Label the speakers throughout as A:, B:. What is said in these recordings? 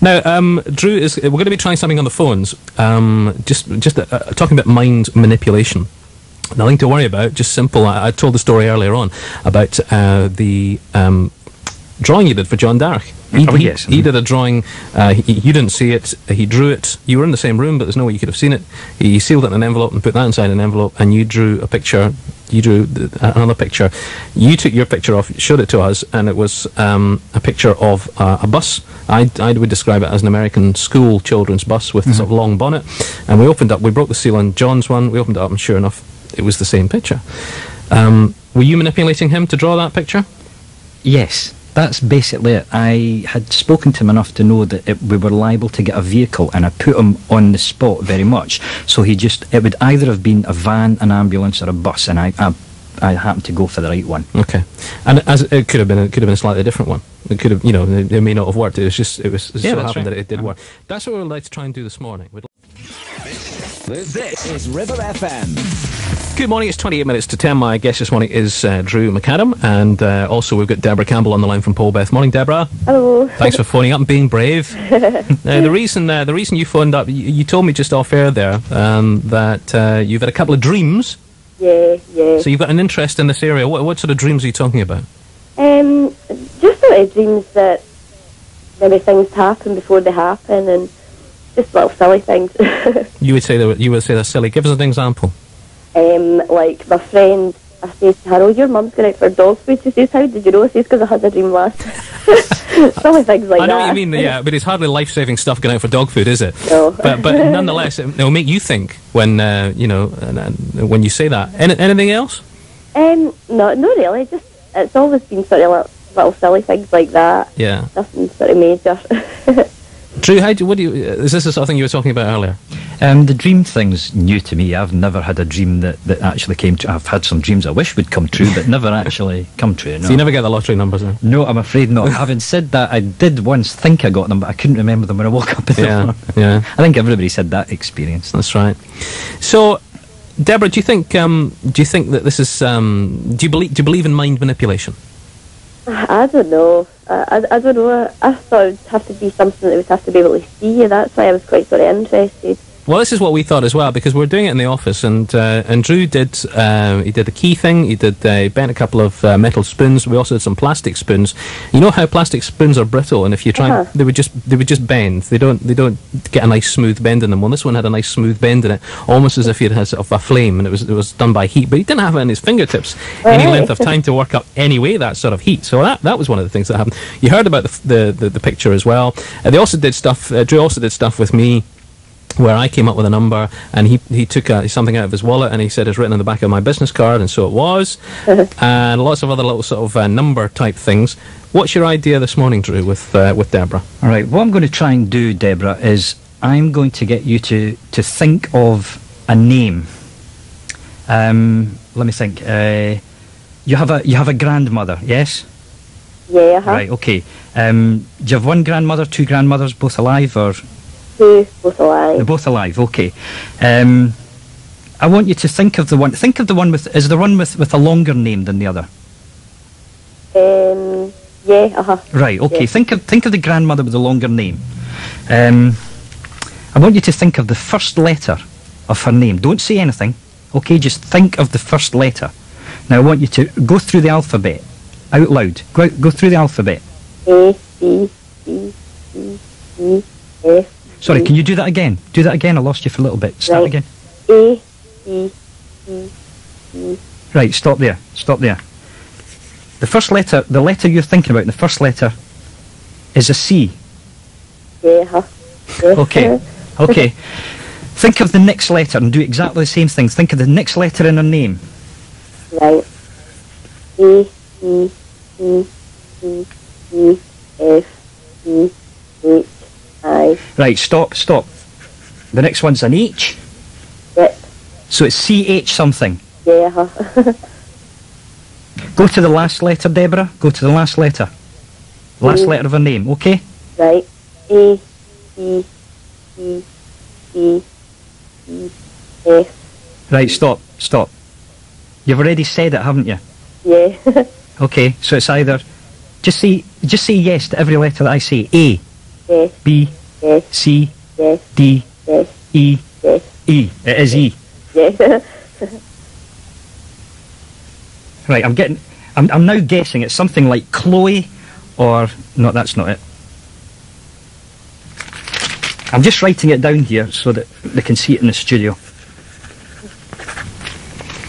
A: Now, Drew, we're going to be trying something on the phones. Just talking about mind manipulation. Nothing to worry about, just simple. I told the story earlier on about the drawing you did for John Darragh. He did a drawing, you didn't see it, he drew it, you were in the same room, but there's no way you could have seen it. He sealed it in an envelope and put that inside an envelope, and you drew a picture, another picture. You took your picture off, showed it to us, and it was a picture of a bus. I would describe it as an American school children's bus with a sort of long bonnet, and we broke the seal on John's one, we opened it up, and sure enough, it was the same picture. Were you manipulating him to draw that picture?
B: Yes. That's basically it. I had spoken to him enough to know that we were liable to get a vehicle, and I put him on the spot very much. So it would either have been a van, an ambulance, or a bus, and I happened to go for the right one. Okay,
A: and as it could have been a slightly different one. It could have, it may not have worked. It was so happened that it did work. That's what we'd like to try and do this morning.
C: This is River FM.
A: Good morning, it's 28 minutes to 10. My guest this morning is Drew McAdam, and also we've got Deborah Campbell on the line from Polbeth. Morning, Deborah.
D: Hello.
A: Thanks for phoning up and being brave. The reason you phoned up, you told me just off air there that you've had a couple of dreams.
D: Yeah.
A: So you've got an interest in this area. What sort of dreams are you talking about?
D: Just sort of dreams that maybe things happen before they happen, and just little silly things.
A: You would say they're silly. Give us an example.
D: Like my friend, I says to her, "Oh, your mum's going out for dog food." She says, "How did you know?" I says, "Because I had a dream last." Silly things like that.
A: I know what you mean, yeah, but it's hardly life-saving stuff going out for dog food, is it?
D: No.
A: But nonetheless, it'll make you think when when you say that. Anything else?
D: No, not really. Just it's always been sort of little silly things like that.
A: Yeah.
D: Nothing sort of major.
A: Drew, is this the sort of thing you were talking about earlier?
B: The dream thing's new to me. I've never had a dream that actually came true. I've had some dreams I wish would come true, but never actually come true. No.
A: So you never get the lottery numbers, then?
B: No, I'm afraid not. Having said that, I did once think I got them, but I couldn't remember them when I woke up in the morning.
A: Yeah.
B: I think everybody said that experience.
A: That's right. So, Deborah, do you think that this is? Do you believe in mind manipulation?
D: I don't know. I don't know. I thought it would have to be something that would have to be able to see. That's why I was quite sort of interested.
A: Well, this is what we thought as well, because we were doing it in the office, and Drew did the key thing. He bent a couple of metal spoons. We also did some plastic spoons. You know how plastic spoons are brittle, and if you try, they would just bend. They don't get a nice smooth bend in them. Well, this one had a nice smooth bend in it, almost as if he had sort of a flame, and it was done by heat. But he didn't have it in his fingertips any length of time to work up anyway that sort of heat. So that was one of the things that happened. You heard about the picture as well. They also did stuff. Drew also did stuff with me, where I came up with a number, and he took something out of his wallet, and he said it's written on the back of my business card, and so it was, and lots of other little sort of number type things. What's your idea this morning, Drew, with Deborah?
B: All right, what I'm going to try and do, Deborah, is I'm going to get you to think of a name. Let me think. You have a grandmother, yes?
D: Yeah.
B: Right. Okay. Do you have one grandmother, two grandmothers, both alive, or?
D: Both alive.
B: They're both alive, okay. I want you to think of the one with, is the one with a longer name than the other?
D: Yeah,
B: Right, okay, yeah. Think of the grandmother with the longer name. I want you to think of the first letter of her name. Don't say anything, okay, just think of the first letter. Now I want you to go through the alphabet, out loud. Go through the alphabet.
D: A, B, C, D, E, F.
B: Sorry, can you do that again? Do that again, I lost you for a little bit. Start again.
D: A, B, C, D.
B: Right, stop there. The first letter, the letter you're thinking about, the first letter is a C.
D: Yeah.
B: Okay. Think of the next letter and do exactly the same thing. Think of the next letter in her name.
D: Right. A, E, E, C, E, F, E, H, I.
B: Right, stop. The next one's an H.
D: Yep.
B: So it's C-H something.
D: Yeah.
B: Go to the last letter, Deborah. Go to the last letter. Last letter of her name, okay?
D: Right. A, E, E, C, E, F.
B: Right, stop. You've already said it, haven't you?
D: Yeah.
B: Okay, so it's either... Just say yes to every letter that I say. A.
D: Yes.
B: B,
D: Yes.
B: C,
D: Yes.
B: D,
D: Yes.
B: E,
D: Yes.
B: E. It is E.
D: Yes.
B: Right, I'm now guessing it's something like Chloe, or no, that's not it. I'm just writing it down here so that they can see it in the studio.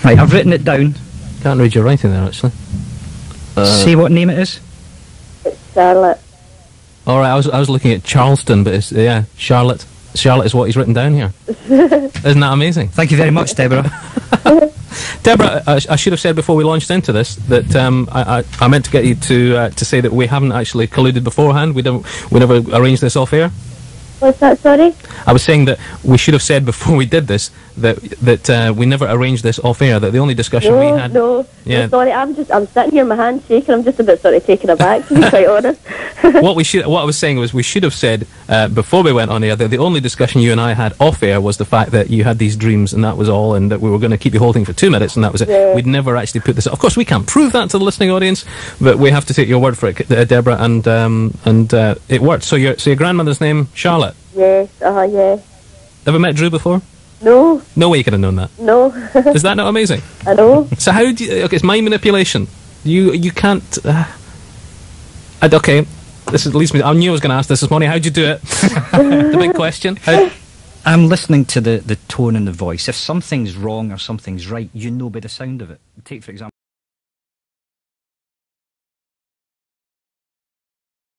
B: Right, I've written it down.
A: Can't read your writing there, actually.
B: Say what name it is.
D: It's Charlotte.
A: All right, I was looking at Charleston, but it's Charlotte. Charlotte is what he's written down here. Isn't that amazing?
B: Thank you very much, Deborah.
A: Deborah, I should have said before we launched into this that I meant to get you to say that we haven't actually colluded beforehand. We never arranged this off air.
D: What's that, sorry?
A: I was saying that we should have said before we did this that we never arranged this off air. That the only discussion we had.
D: No, sorry. I'm sitting here, my hand's shaking. I'm just a bit sort of taken aback, to be quite honest.
A: What I was saying was we should have said before we went on air that the only discussion you and I had off air was the fact that you had these dreams and that was all, and that we were going to keep you holding for 2 minutes and that was it.
D: Yeah.
A: We'd never actually put this. Of course, we can't prove that to the listening audience, but we have to take your word for it, Deborah, and it worked. So your grandmother's name, Charlotte.
D: Yes. Yeah.
A: Ever met Drew before?
D: No.
A: No way you could have known that.
D: No.
A: Is that not amazing?
D: I know.
A: So how do you... Okay, it's mind manipulation. You can't... okay, leads me... I knew I was going to ask this morning. How'd you do it? The big question.
B: I'm listening to the tone and the voice. If something's wrong or something's right, you know by the sound of it. Take, for example...